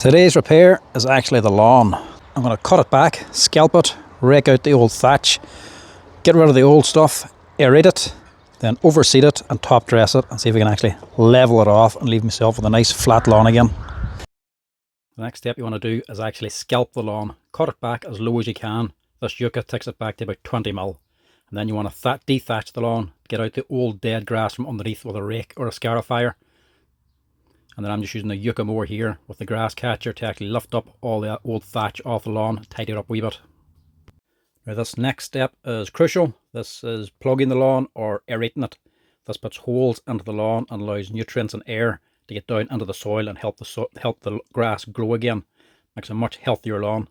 Today's repair is actually the lawn. I'm going to cut it back, scalp it, rake out the old thatch, get rid of the old stuff, aerate it, then overseed it and top dress it and see if we can actually level it off and leave myself with a nice flat lawn again. The next step you want to do is actually scalp the lawn. Cut it back as low as you can. This Yuka takes it back to about 20 mil. And then you want to dethatch the lawn, get out the old dead grass from underneath with a rake or a scarifier. And then I'm just using a Yuka mower here with the grass catcher to actually lift up all the old thatch off the lawn, tidy it up a wee bit. Now this next step is crucial. This is plugging the lawn or aerating it. This puts holes into the lawn and allows nutrients and air to get down into the soil and help the grass grow again. Makes a much healthier lawn.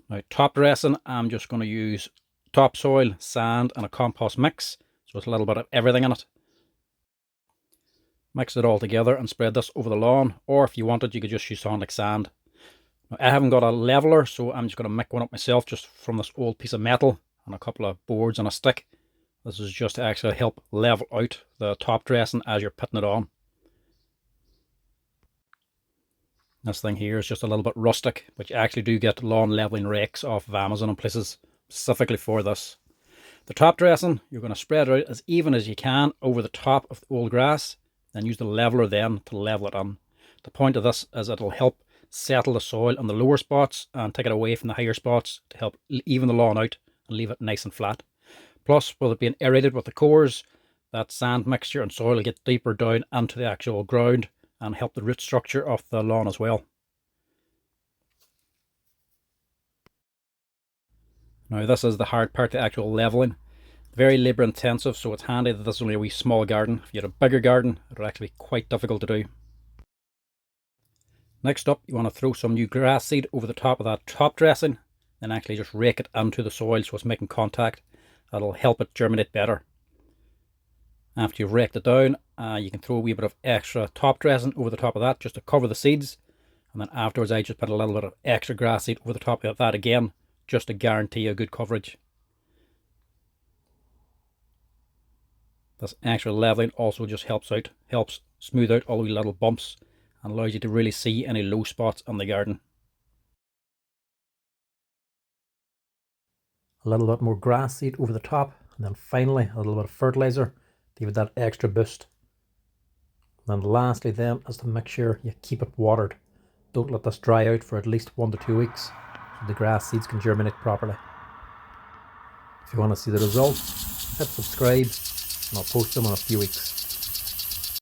Now top dressing, I'm just going to use topsoil, sand and a compost mix. So it's a little bit of everything in it. Mix it all together and spread this over the lawn, or if you wanted you could just use something like sand. Now, I haven't got a leveler, so I'm just going to make one up myself just from this old piece of metal and a couple of boards and a stick. This is just to actually help level out the top dressing as you're putting it on. This thing here is just a little bit rustic, but you actually do get lawn leveling rakes off of Amazon and places specifically for this. The top dressing, you're going to spread it out as even as you can over the top of the old grass. Then use the leveler then to level it on. The point of this is it'll help settle the soil on the lower spots and take it away from the higher spots to help even the lawn out and leave it nice and flat. Plus, with it being aerated with the cores, that sand mixture and soil will get deeper down into the actual ground and help the root structure of the lawn as well. Now this is the hard part, the actual leveling. Very labour intensive, so it's handy that this is only a wee small garden. If you had a bigger garden, it would actually be quite difficult to do. Next up, you want to throw some new grass seed over the top of that top dressing, then actually just rake it into the soil so it's making contact. That'll help it germinate better. After you've raked it down, you can throw a wee bit of extra top dressing over the top of that just to cover the seeds. And then afterwards I just put a little bit of extra grass seed over the top of that again, just to guarantee a good coverage. This extra leveling also just helps smooth out all the little bumps and allows you to really see any low spots on the garden. A little bit more grass seed over the top, and then finally a little bit of fertilizer to give it that extra boost. And then lastly then is to make sure you keep it watered. Don't let this dry out for at least 1 to 2 weeks so the grass seeds can germinate properly. If you want to see the results, hit subscribe and I'll post them in a few weeks.